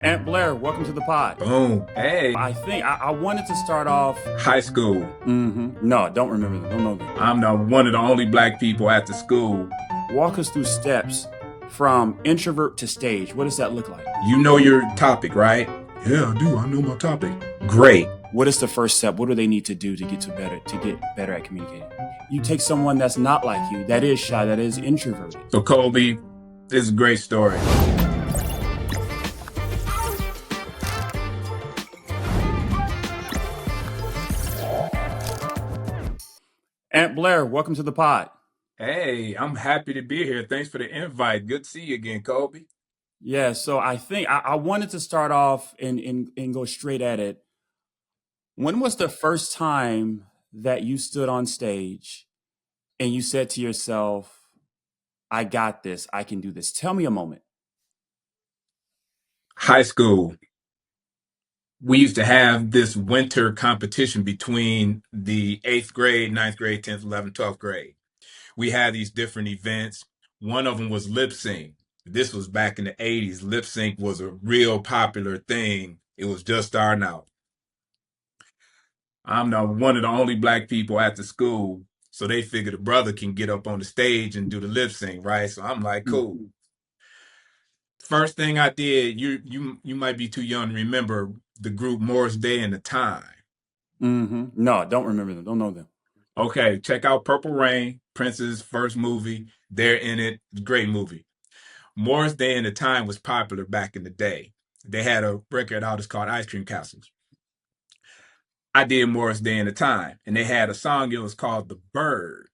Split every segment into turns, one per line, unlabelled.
Ant Blair, welcome to the pod.
Boom. Hey,
I wanted to start off.
high school.
No, don't remember them. Don't know them.
I'm one of the only black people at the school.
Walk us through steps from introvert to stage. What does that look like?
You know your topic, right? Yeah, I do. I know my topic. Great.
What is the first step? What do they need to do to get better at communicating? You take someone that's not like you, that is shy, that is introverted.
So, Colby, this is a great story.
Ant Blair, welcome to the pod.
Hey, I'm happy to be here. Thanks for the invite. Good to see you again, Colby.
Yeah, so I wanted to start off and go straight at it. When was the first time that you stood on stage and you said to yourself, I got this, I can do this? Tell me a moment.
High school. We used to have this winter competition between the eighth grade, ninth grade, 10th, 11th, 12th grade. We had these different events. One of them was lip sync. This was back in the 80s. Lip sync was a real popular thing. It was just starting out. I'm one of the only black people at the school. So they figured a brother can get up on the stage and do the lip sync, right? So I'm like, cool. First thing I did, you might be too young to remember the group Morris Day and the Time.
No, don't remember them. Don't know them.
Okay, check out Purple Rain, Prince's first movie. They're in it. Great movie. Morris Day and the Time was popular back in the day. They had a record out. It's called Ice Cream Castles. I did Morris Day and the Time, and they had a song. It was called The Bird,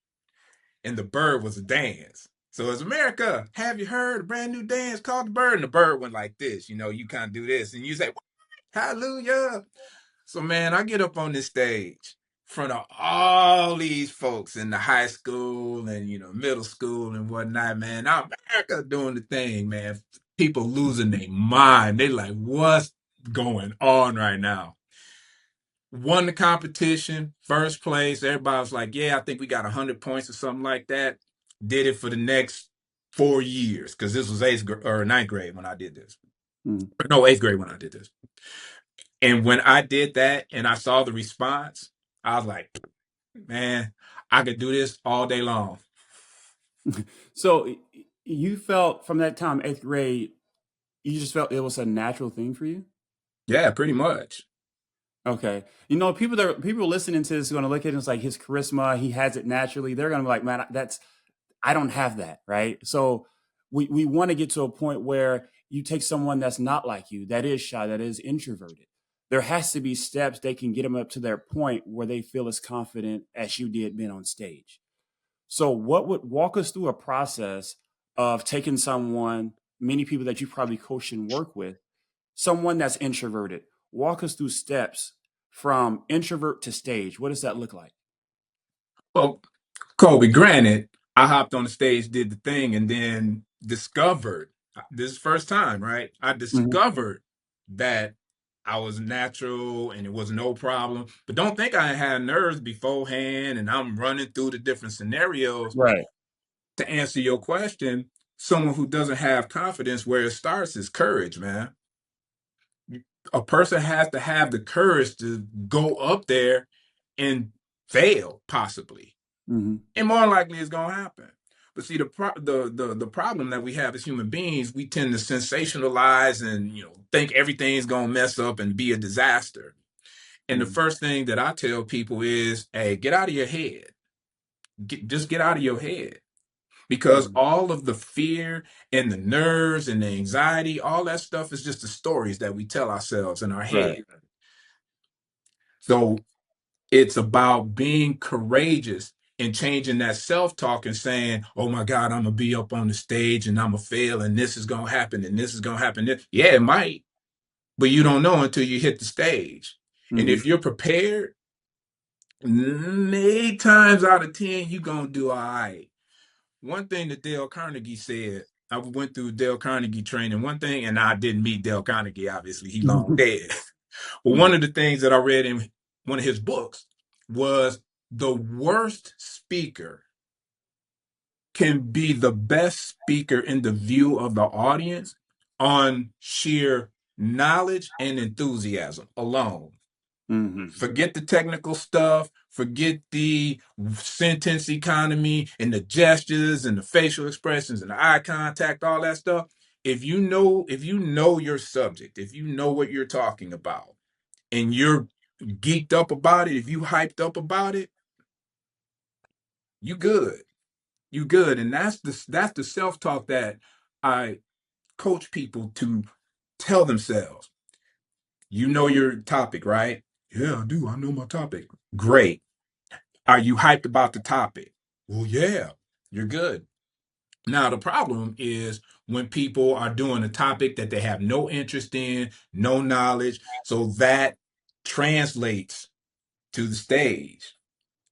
and the bird was a dance. So it's America. Have you heard a brand new dance called The Bird? And the bird went like this. You kind of do this, and you say, Hallelujah. So man, I get up on this stage in front of all these folks in the high school and middle school and whatnot, man. Now America doing the thing, man. People losing their mind. They like, what's going on right now? Won the competition, first place. Everybody was like, yeah, I think we got 100 points or something like that. Did it for the next 4 years because this was ninth grade when I did this. No, eighth grade when I did this. And when I did that and I saw the response, I was like, man, I could do this all day long.
So you felt from that time, eighth grade, you just felt it was a natural thing for you?
Yeah, pretty much.
Okay. People listening to this are gonna look at it and it's like his charisma, he has it naturally. They're gonna be like, man, that's I don't have that, right? So we want to get to a point where you take someone that's not like you, that is shy, that is introverted. There has to be steps they can get them up to their point where they feel as confident as you did being on stage. So what would walk us through a process of taking someone, many people that you probably coach and work with, someone that's introverted, walk us through steps from introvert to stage. What does that look like?
Well, Kobe, granted, I hopped on the stage, did the thing, and then discovered this is first time, right? I
Mhm.
discovered that I was natural and it was no problem. But don't think I had nerves beforehand and I'm running through the different scenarios.
Right.
To answer your question, someone who doesn't have confidence, where it starts is courage, man. A person has to have the courage to go up there and fail, possibly,
Hmm.
and more likely it's gonna happen. But see, the problem that we have as human beings, we tend to sensationalize and think everything's gonna mess up and be a disaster. And the
Hmm.
first thing that I tell people is, hey, get out of your head. Just get out of your head. Because
Hmm.
all of the fear and the nerves and the anxiety, all that stuff is just the stories that we tell ourselves in our
Right.
head. So it's about being courageous and changing that self-talk and saying, oh my God, I'm gonna be up on the stage and I'm gonna fail and this is gonna happen and this is gonna happen. Yeah, it might, but you don't know until you hit the stage. And
Hmm.
if you're prepared, 8 times out of 10, you're gonna do all right. One thing that Dale Carnegie said, I went through Dale Carnegie training. One thing, and I didn't meet Dale Carnegie, obviously, he long dead. But one
Hmm.
of the things that I read in one of his books was the worst speaker can be the best speaker in the view of the audience on sheer knowledge and enthusiasm alone.
Mm-hmm.
Forget the technical stuff, forget the sentence economy and the gestures and the facial expressions and the eye contact, all that stuff. If you know your subject, if you know what you're talking about, and you're geeked up about it, if you hyped up about it, you good. You good. And that's the self-talk that I coach people to tell themselves. You know your topic, right? Yeah, I do. I know my topic. Great. Are you hyped about the topic? Well, yeah, you're good. Now, the problem is when people are doing a topic that they have no interest in, no knowledge. So that translates to the stage.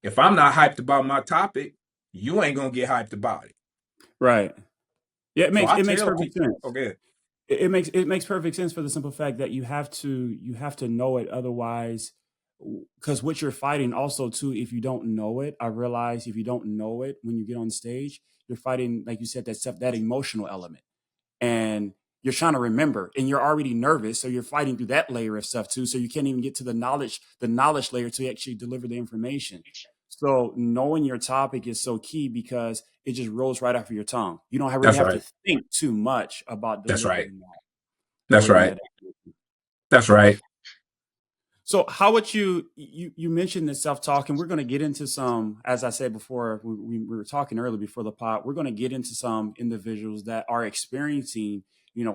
If I'm not hyped about my topic, you ain't going to get hyped about it.
Right. Yeah,
So I
it makes
tell
perfect
people,
sense.
okay,
It makes perfect sense for the simple fact that you have to know it, otherwise, because what you're fighting also too, if you don't know it, I realize if you don't know it when you get on stage, you're fighting, like you said, that stuff, that emotional element, and you're trying to remember, and you're already nervous, so you're fighting through that layer of stuff too, so you can't even get to the knowledge layer to actually deliver the information. So knowing your topic is so key because it just rolls right off of your tongue. You don't really
that's
have to
right.
think too much about
That's right. That's
delivering
right.
that information.
That's right.
So how would you mentioned the self-talk, and we're going to get into some, as I said before, we were talking earlier before the pod, we're going to get into some individuals that are experiencing,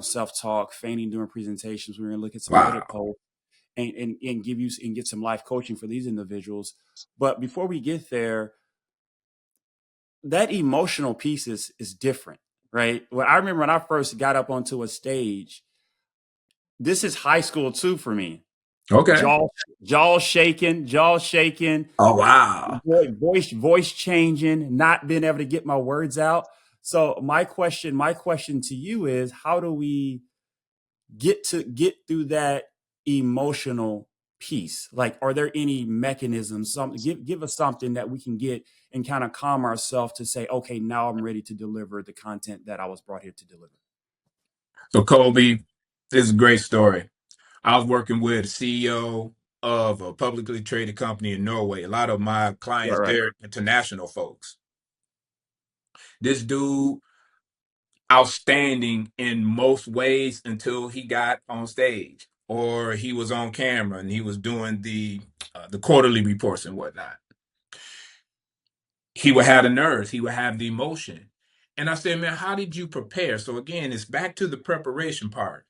self-talk, feigning during presentations. We're going to look at some Reddit
Wow.
posts and give you and get some life coaching for these individuals. But before we get there, that emotional piece is different, right? Well, I remember when I first got up onto a stage, this is high school too for me.
Okay.
Jaw jaw shaking,
Oh, wow.
voice changing, not being able to get my words out. So my question to you is, how do we get through that emotional piece? Like, are there any mechanisms? Something, give us something that we can get and kind of calm ourselves to say, okay, now I'm ready to deliver the content that I was brought here to deliver.
So, Colby, this is a great story. I was working with a CEO of a publicly traded company in Norway. A lot of my
Right,
clients,
right,
they're international folks. This dude, outstanding in most ways until he got on stage or he was on camera and he was doing the quarterly reports and whatnot. He would have the nerves, he would have the emotion. And I said, man, how did you prepare? So again, it's back to the preparation part.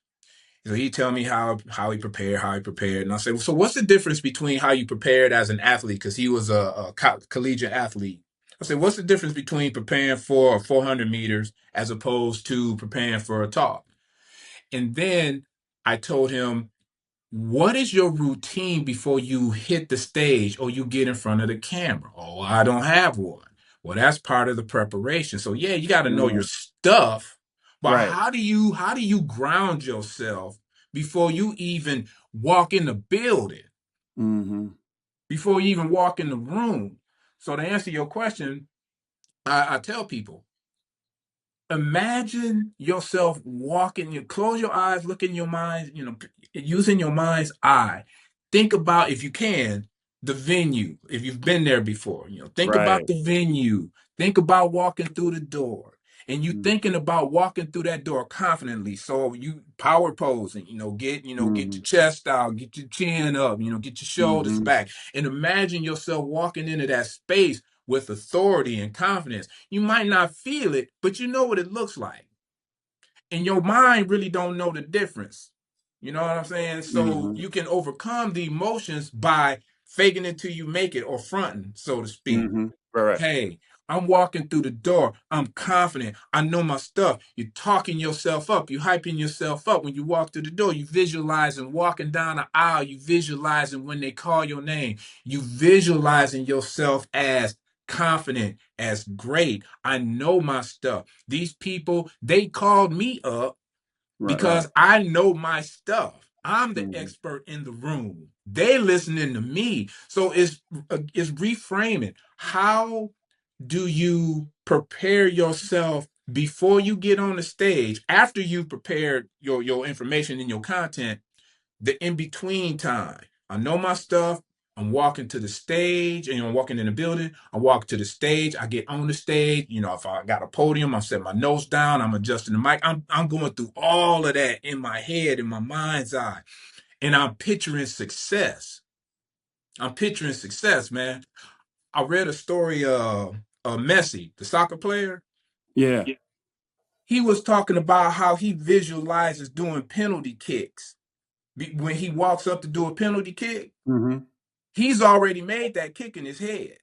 So he tell me how he prepared, and I said, well, so what's the difference between how you prepared as an athlete? Because he was a collegiate athlete. I said, what's the difference between preparing for 400 meters as opposed to preparing for a talk? And then I told him, what is your routine before you hit the stage or you get in front of the camera? Oh, I don't have one. Well, that's part of the preparation. So yeah, you got to know your
mm,
stuff, but
right.
how do you ground yourself before you even walk in the building,
Mm-hmm.
before you even walk in the room? So to answer your question, I tell people, imagine yourself walking, you close your eyes, look in your mind, using your mind's eye. Think about, if you can, the venue. If you've been there before, think about
Right.
the venue. Think about walking through the door. And you thinking about walking through that door confidently. So you power posing, get
Mm-hmm.
your chest out, get your chin up, get your shoulders
Mm-hmm.
back. And imagine yourself walking into that space with authority and confidence. You might not feel it, but you know what it looks like. And your mind really don't know the difference. You know what I'm saying? So
Mm-hmm.
you can overcome the emotions by faking it till you make it, or fronting, so to speak.
Mm-hmm. Right.
Hey, I'm walking through the door. I'm confident. I know my stuff. You're talking yourself up. You're hyping yourself up when you walk through the door. You visualizing walking down the aisle. You visualizing when they call your name. You visualizing yourself as confident, as great. I know my stuff. These people, they called me up
Right. Right.
because I know my stuff. I'm the
Mm-hmm.
expert in the room. They listening to me. So it's reframing. How do you prepare yourself before you get on the stage, after you've prepared your information and your content, the in between time. I know my stuff. I'm walking to the stage, and I'm walking in the building. I walk to the stage. I get on the stage. If I got a podium, I'm setting my notes down. I'm adjusting the mic. I'm going through all of that in my head, in my mind's eye, and I'm picturing success. I'm picturing success, man. I read a story of Messi, the soccer player.
Yeah.
He was talking about how he visualizes doing penalty kicks. When he walks up to do a penalty kick,
Hmm.
he's already made that kick in his head.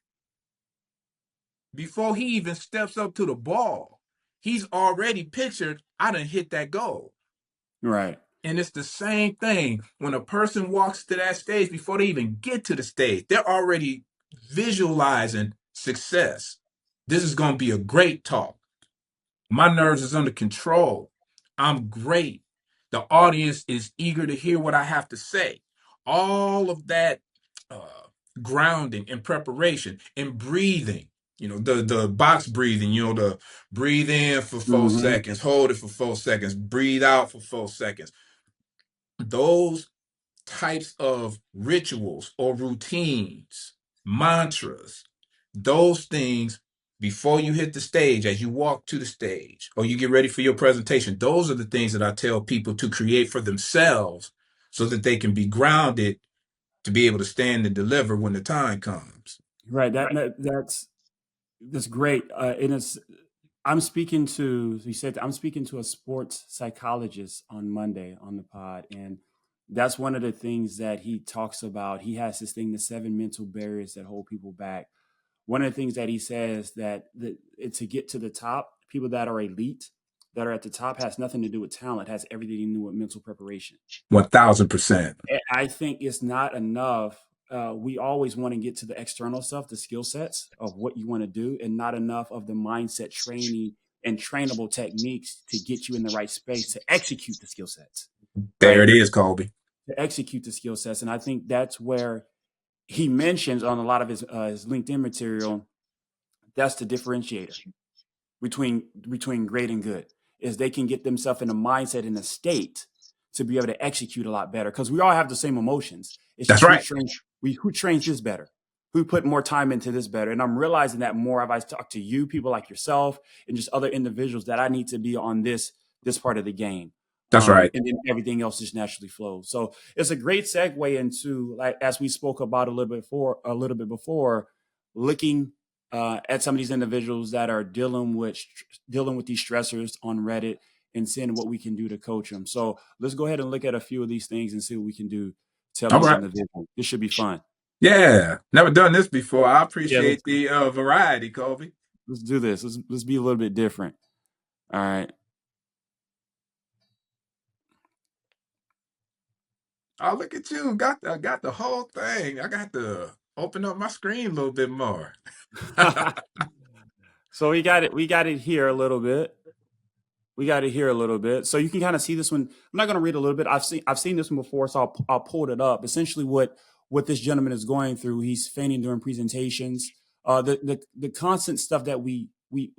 Before he even steps up to the ball, he's already pictured, I done hit that goal.
Right.
And it's the same thing when a person walks to that stage before they even get to the stage, they're already visualizing success. This is going to be a great talk. My nerves is under control. I'm great. The audience is eager to hear what I have to say. All of that uh, grounding and preparation and breathing. The box breathing. The breathe in for four
Hmm.
seconds, hold it for 4 seconds, breathe out for 4 seconds. Those types of rituals or routines, mantras, those things before you hit the stage, as you walk to the stage or you get ready for your presentation, those are the things that I tell people to create for themselves so that they can be grounded to be able to stand and deliver when the time comes.
Right. That's great. And it's I'm speaking to he said I'm speaking to a sports psychologist on Monday on the pod, and that's one of the things that he talks about. He has this thing, the seven mental barriers that hold people back. One of the things that he says to get to the top, people that are elite, that are at the top, has nothing to do with talent, has everything to do with mental preparation.
1000%.
I think it's not enough. We always want to get to the external stuff, the skill sets of what you want to do, and not enough of the mindset training and trainable techniques to get you in the right space to execute the skill sets,
There
right?
it is, Colby.
To execute the skill sets. And I think that's where he mentions on a lot of his LinkedIn material, that's the differentiator between great and good, is they can get themselves in a mindset, in a state to be able to execute a lot better, because we all have the same emotions. It's
That's
just
right.
who trains this better, who put more time into this better. And I'm realizing that more as I talk to you, people like yourself, and just other individuals, that I need to be on this part of the game.
That's right.
And then everything else just naturally flows. So it's a great segue into, like, as we spoke about a little bit before, looking at some of these individuals that are dealing with these stressors on Reddit, and seeing what we can do to coach them. So let's go ahead and look at a few of these things and see what we can do to help
All
these
right.
individuals. This should be fun.
Yeah. Never done this before. I
Yeah,
appreciate the variety, Colby.
let's do this. Let's be a little bit different. All right.
Oh, look at you. Got the whole thing. I got to open up my screen a little bit more.
So we got it here a little bit. We got it here a little bit, so you can kind of see this one. I'm not going to read a little bit. I've seen this one before, so I'll pull it up. Essentially, what this gentleman is going through, he's fainting during presentations. The constant stuff that we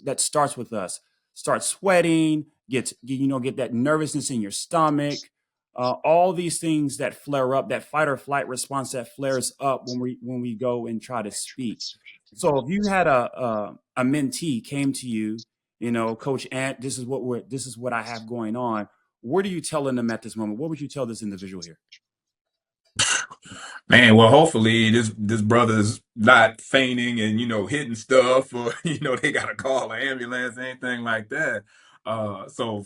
that starts with us, start sweating, get that nervousness in your stomach, all these things that flare up, that fight or flight response that flares up when we go and try to speak. So if you had a mentee came to you, Coach Ant, this is what I have going on. What are you telling them at this moment? What would you tell this individual here?
Man, well, hopefully this brother's not fainting and hitting stuff, or they gotta call an ambulance, anything like that. So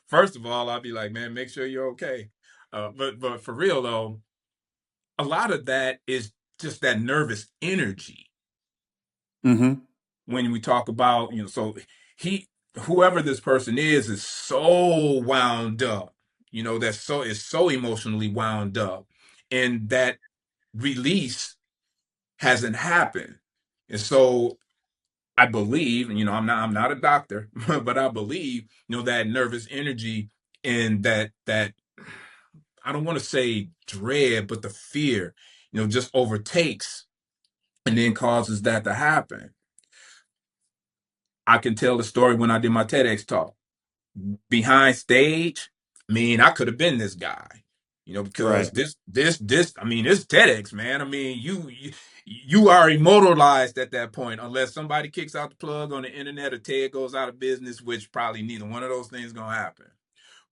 first of all, I'll be like, man, make sure you're okay. But for real though, a lot of that is just that nervous energy
Mm-hmm.
when we talk about, so he, whoever this person is so wound up, that's so is so emotionally wound up, and that release hasn't happened. And so I believe, and I'm not a doctor, but I believe, that nervous energy and that I don't want to say dread, but the fear, just overtakes and then causes that to happen. I can tell the story when I did my TEDx talk. Behind stage, I mean, I could have been this guy, because
Right.
I mean, this TEDx, man. I mean, you are immortalized at that point, unless somebody kicks out the plug on the internet or TED goes out of business, which probably neither one of those things gonna happen.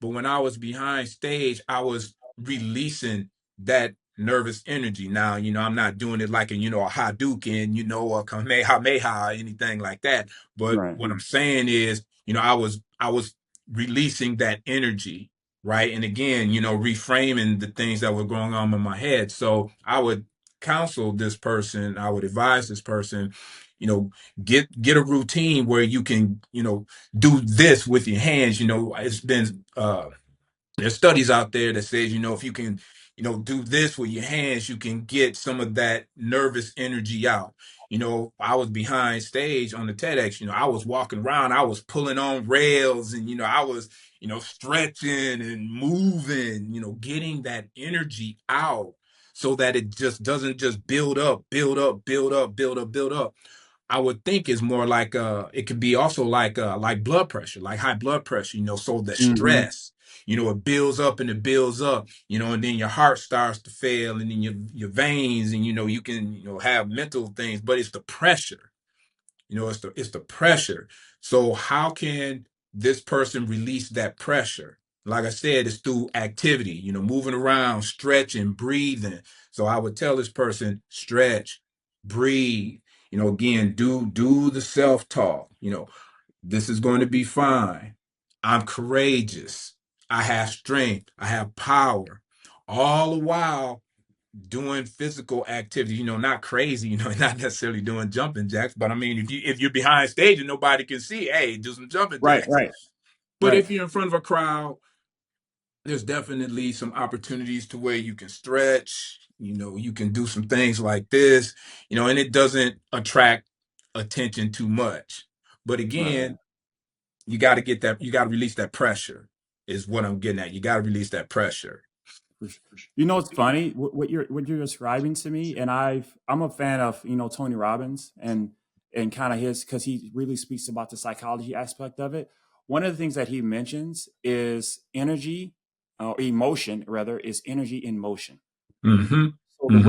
But when I was behind stage, I was releasing that nervous energy. Now, I'm not doing it like a Hadouken, or Kamehameha, anything like that. But
Right.
what I'm saying is, I was releasing that energy, right? And again, reframing the things that were going on in my head. So I would counsel this person, I would advise this person, you know, get a routine where you can, do this with your hands. It's been there's studies out there that says, if you can, do this with your hands, you can get some of that nervous energy out. I was behind stage on the TEDx, I was walking around, I was pulling on rails and, I was, stretching and moving, getting that energy out so that it just doesn't just build up, build up, build up, build up, build up. I would think is more like it could be also like blood pressure, like high blood pressure, so the
Hmm.
stress, it builds up and it builds up, and then your heart starts to fail and then your veins and you can have mental things, but it's the pressure. It's the pressure. So how can this person release that pressure? Like I said, it's through activity, moving around, stretching, breathing. So I would tell this person, stretch, breathe, again, do the self-talk. This is going to be fine. I'm courageous. I have strength. I have power. All the while doing physical activity, not crazy, not necessarily doing jumping jacks, but I mean, if you're behind stage and nobody can see, hey, do some jumping
Right.
jacks.
Right.
But
Right.
if you're in front of a crowd, there's definitely some opportunities to where you can stretch, you can do some things like this, and it doesn't attract attention too much. But
Right.
again, you got to release that pressure, is what I'm getting at. You got to release that pressure.
For sure. It's funny what you're describing to me, and I'm a fan of Tony Robbins and kind of his because he really speaks about the psychology aspect of it. One of the things that he mentions is energy, emotion rather, is energy in motion.
Mm-hmm.
So
Mm-hmm.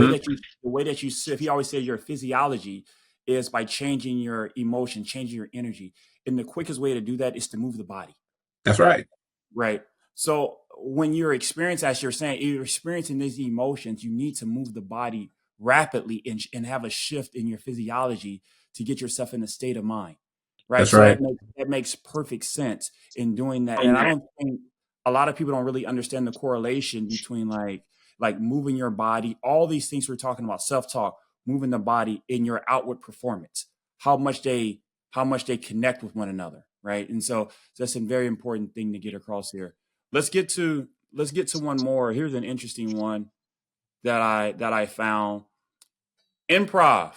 the way that you sit, he always says your physiology is by changing your emotion, changing your energy, and the quickest way to do that is to move the body.
That's right.
Right. So when you're experiencing, as you're saying, you're experiencing these emotions, you need to move the body rapidly and have a shift in your physiology to get yourself in a state of mind. Right.
That's
So
right.
that makes perfect sense in doing that. And I don't think a lot of people don't really understand the correlation between like moving your body, all these things we're talking about, self-talk, moving the body in your outward performance, how much they how much they connect with one another. Right. And so that's a very important thing to get across here. Let's get to one more. Here's an interesting one that I found. Improv.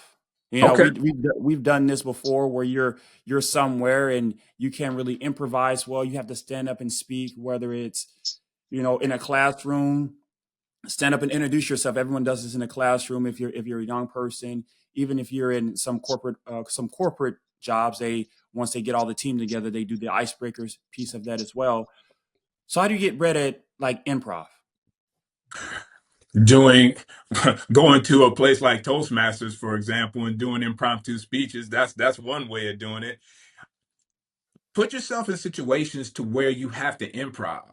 Okay.
We've done this before where you're somewhere and you can't really improvise well. You have to stand up and speak, whether it's in a classroom, stand up and introduce yourself. Everyone does this in a classroom. If you're a young person, even if you're in some corporate jobs, they once they get all the team together, they do the icebreakers piece of that as well. So how do you get better at like improv?
Doing Going to a place like Toastmasters, for example, and doing impromptu speeches, that's one way of doing it. Put yourself in situations to where you have to improv.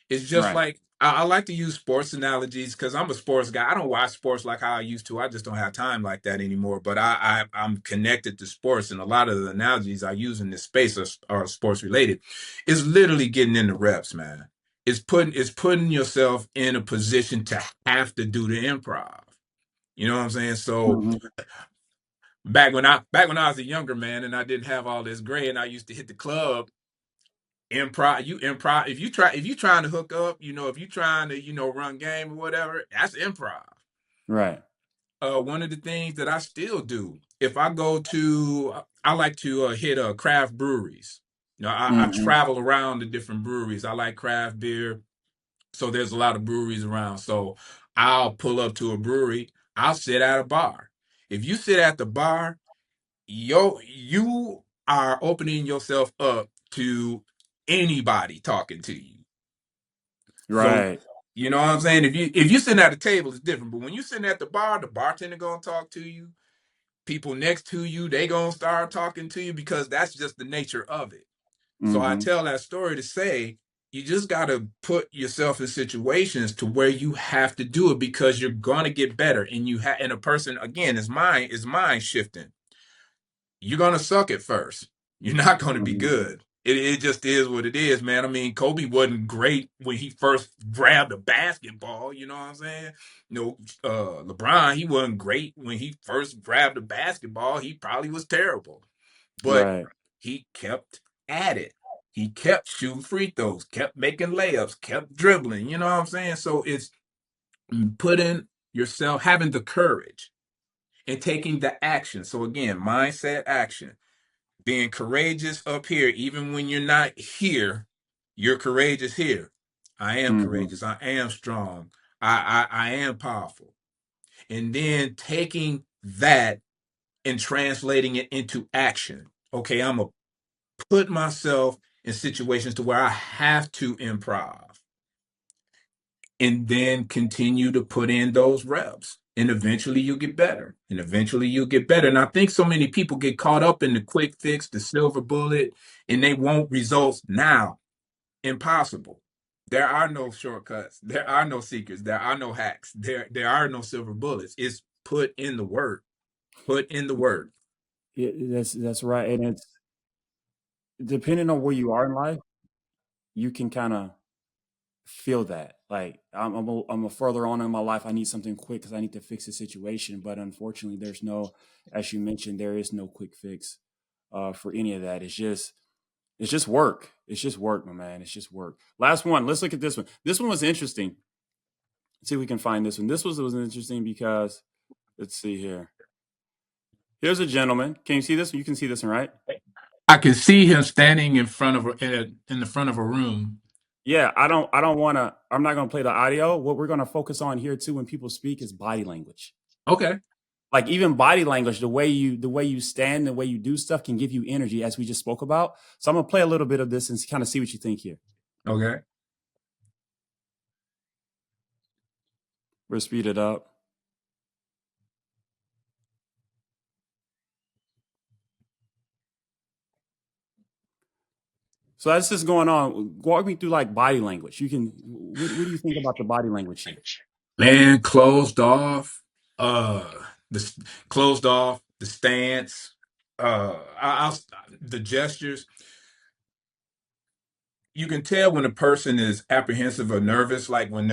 It's just
Right.
like I like to use sports analogies because I'm a sports guy. I don't watch sports like how I used to. I just don't have time like that anymore. But I'm connected to sports, and a lot of the analogies I use in this space are sports related. It's literally getting in the reps, man. It's putting yourself in a position to have to do the improv. You know what I'm saying? So
Mhm.
back when I was a younger man and I didn't have all this gray and I used to hit the club, improv, if you trying to hook up, if you trying to run game or whatever, that's improv.
Right.
One of the things that I still do, if I go to I like to hit craft breweries. I
Mhm.
travel around the different breweries. I like craft beer, so there's a lot of breweries around. So I'll pull up to a brewery. I'll sit at a bar. If you sit at the bar, you are opening yourself up to anybody talking to you. So
Right.
you know what I'm saying? If you sitting at the table, it's different. But when you sitting at the bar, the bartender gonna talk to you. People next to you, they gonna start talking to you because that's just the nature of it. So I
Mm-hmm.
tell that story to say you just gotta put yourself in situations to where you have to do it because you're gonna get better. And and a person again is mind shifting. You're gonna suck at first. You're not gonna be
Mm-hmm.
good. It just is what it is, man. I mean, Kobe wasn't great when he first grabbed a basketball. You know what I'm saying? LeBron, he wasn't great when he first grabbed a basketball. He probably was terrible, but
Right.
he kept at it. He kept shooting free throws, kept making layups, kept dribbling. You know what I'm saying? So it's putting yourself, having the courage and taking the action. So again, mindset, action, being courageous up here, even when you're not here, you're courageous here. I am
Mm-hmm.
courageous. I am strong. I am powerful. And then taking that and translating it into action. Okay, I'm gonna put myself in situations to where I have to improv and then continue to put in those reps. And eventually you'll get better. And eventually you'll get better. And I think so many people get caught up in the quick fix, the silver bullet, and they want results now. Impossible. There are no shortcuts. There are no secrets. There are no hacks. There are no silver bullets. It's put in the work. Put in the work.
Yeah, that's right. And it's depending on where you are in life, you can kind of feel that. Like I'm a further on in my life. I need something quick because I need to fix the situation. But unfortunately, there's no, as you mentioned, there is no quick fix for any of that. It's just work. It's just work, my man. It's just work. Last one. Let's look at this one. This one was interesting. Let's see if we can find this one. This was interesting because let's see here. Here's a gentleman. Can you see this? You can see this one, right?
I can see him standing in the front of a room.
Yeah, I don't want to. I'm not going to play the audio. What we're going to focus on here too when people speak is body language.
Okay.
Like even body language, the way you stand, the way you do stuff can give you energy, as we just spoke about. So I'm gonna play a little bit of this and kind of see what you think here.
Okay.
We'll speed it up. So that's just going on. Walk me through like body language. You can. What do you think about the body language here?
Man, closed off. Uh, closed off. The stance. I'll the gestures. You can tell when a person is apprehensive or nervous, like when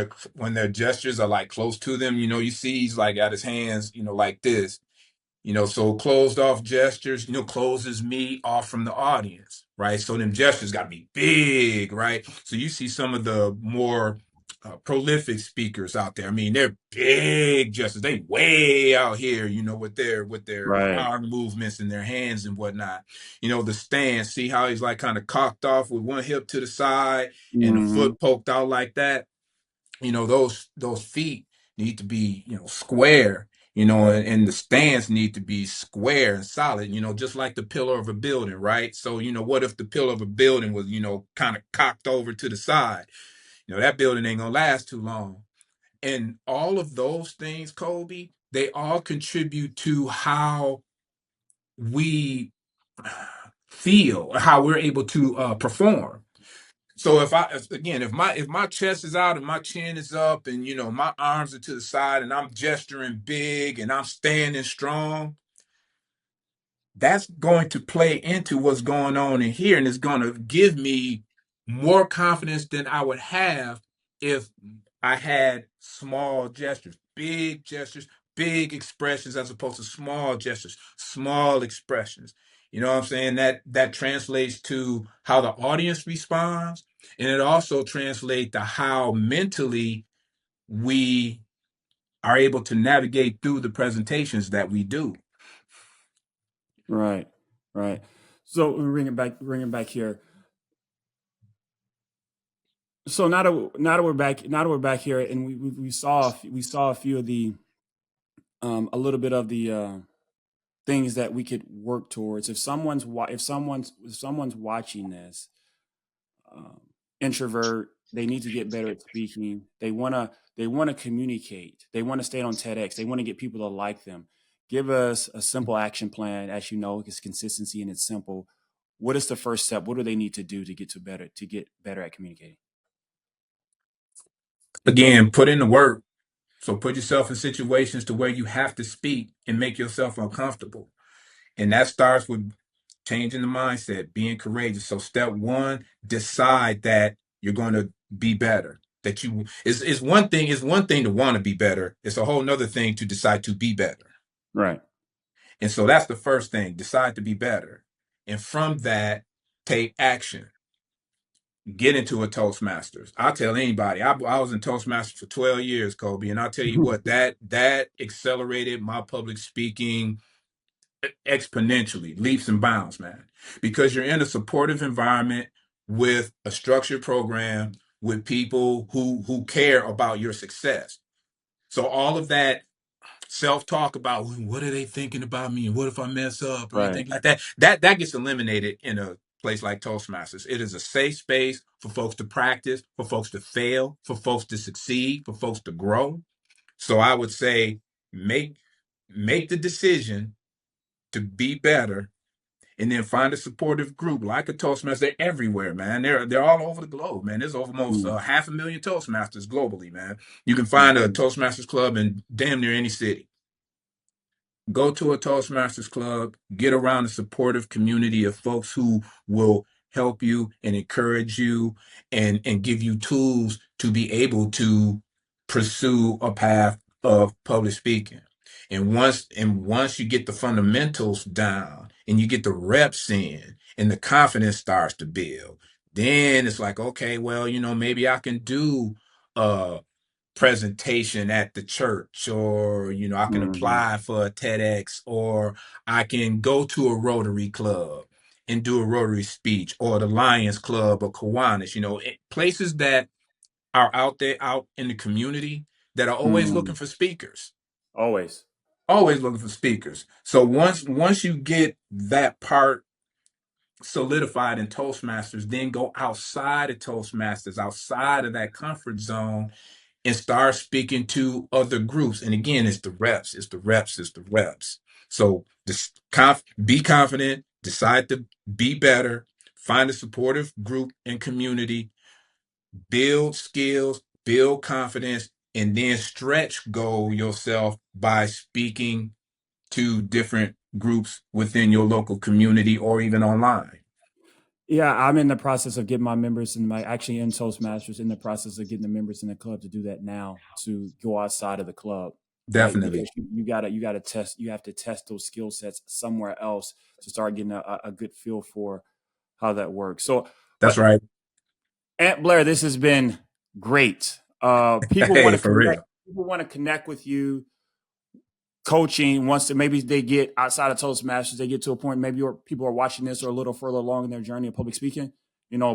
their gestures are like close to them. You see he's like got his hands, like this. So closed off gestures, closes me off from the audience, right? So them gestures got to be big, right? So you see some of the more prolific speakers out there. I mean, they're big gestures. They way out here, with their
Right.
arm movements and their hands and whatnot. The stance. See how he's like kind of cocked off with one hip to the side and the
Hmm.
foot poked out like that. Those feet need to be square, and the stands need to be square and solid, just like the pillar of a building, right? So what if the pillar of a building was kind of cocked over to the side? That building ain't gonna last too long. And all of those things, Kobe, they all contribute to how we feel, how we're able to perform. So if my chest is out and my chin is up and my arms are to the side and I'm gesturing big and I'm standing strong, that's going to play into what's going on in here, and it's going to give me more confidence than I would have if I had small gestures, big expressions, as opposed to small gestures, small expressions. You know what I'm saying? That translates to how the audience responds, and it also translates to how mentally we are able to navigate through the presentations that we do.
Right. Right. So we bring it back here. So now that we're back here, and we saw a few of the a little bit of the things that we could work towards. If someone's watching this, um, introvert, they need to get better at speaking. They want to communicate. They want to stay on TEDx. They want to get people to like them. Give us a simple action plan. As you know, it's consistency and it's simple. What is the first step? What do they need to do to get better at communicating?
Again, put in the work. So put yourself in situations to where you have to speak and make yourself uncomfortable. And that starts with changing the mindset, being courageous. So step one, decide that you're going to be better. That you is one thing to want to be better. It's a whole nother thing to decide to be better.
Right.
And so that's the first thing, decide to be better. And from that, take action. Get into a Toastmasters. I'll tell anybody. I was in Toastmasters for 12 years, Kobe, and I'll tell you what, that accelerated my public speaking exponentially, leaps and bounds, man. Because you're in a supportive environment with a structured program with people who care about your success. So all of that self-talk about, "Well, what are they thinking about me and what if I mess up or
Right.
anything like that gets eliminated in a place like Toastmasters. It is a safe space for folks to practice, for folks to fail, for folks to succeed, for folks to grow. So I would say make make the decision to be better, and then find a supportive group like a Toastmaster. They're everywhere, man. They're all over the globe, man. There's almost
Mm,
500,000 Toastmasters globally, man. You can find a
mhm.
Toastmasters club in damn near any city. Go to a Toastmasters club, get around a supportive community of folks who will help you and encourage you and give you tools to be able to pursue a path of public speaking. And once you get the fundamentals down and you get the reps in and the confidence starts to build, then it's like, okay, well, maybe I can do uh presentation at the church, or I can
Mhm.
apply for a TEDx, or I can go to a Rotary Club and do a Rotary speech, or the Lions Club or Kiwanis, places that are out there out in the community that are always looking
Mhm.
for speakers.
Always.
Always looking for speakers. So once you get that part solidified in Toastmasters, then go outside of Toastmasters, outside of that comfort zone, and start speaking to other groups. And again, it's the reps, it's the reps, it's the reps. So just be confident, decide to be better, find a supportive group and community, build skills, build confidence, and then stretch goal yourself by speaking to different groups within your local community or even online.
Yeah, I'm in the process of getting my members in my actually in Toastmasters in the process of getting the members in the club to do that now to go outside of the club, right?
Definitely.
Because you gotta test you have to test those skill sets somewhere else to start getting a good feel for how that works. So,
That's
but
right.
Aunt Blair, this has been great. People want
Hey,
to
for
connect.
real.
People want to connect with you. Coaching once maybe they get outside of Toastmasters, they get to a point maybe people are watching this or a little further along in their journey of public speaking.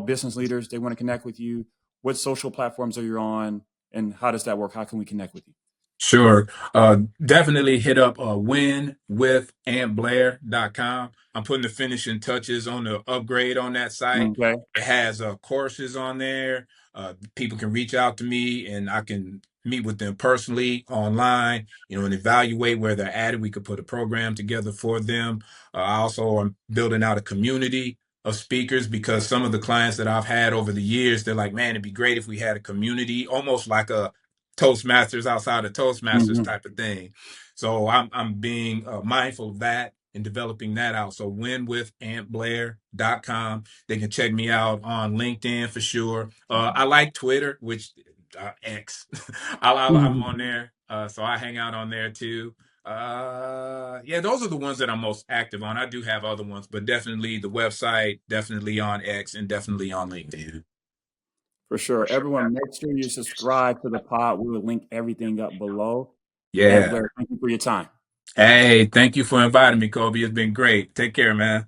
Business leaders they want to connect with you. What social platforms are you on, and how does that work? How can we connect with you?
Sure. Definitely hit up winwithantblair.com. I'm putting the finishing touches on the upgrade on that site.
Okay.
It has courses on there. People can reach out to me and I can meet with them personally online, and evaluate where they're at. And we could put a program together for them. I also am building out a community of speakers because some of the clients that I've had over the years, they're like, man, it'd be great if we had a community, almost like a Toastmasters outside of Toastmasters
Hmm.
type of thing. So I'm being mindful of that and developing that out. So winwithantblair.com. They can check me out on LinkedIn for sure. I like Twitter, which X. I'm on there. So I hang out on there too. Yeah, those are the ones that I'm most active on. I do have other ones, but definitely the website, definitely on X, and definitely on LinkedIn.
For sure. Everyone, make sure you subscribe to the pod. We will link everything up below. And
Yeah.
Blair, thank you for your time.
Hey, thank you for inviting me, Kobe. It's been great. Take care, man.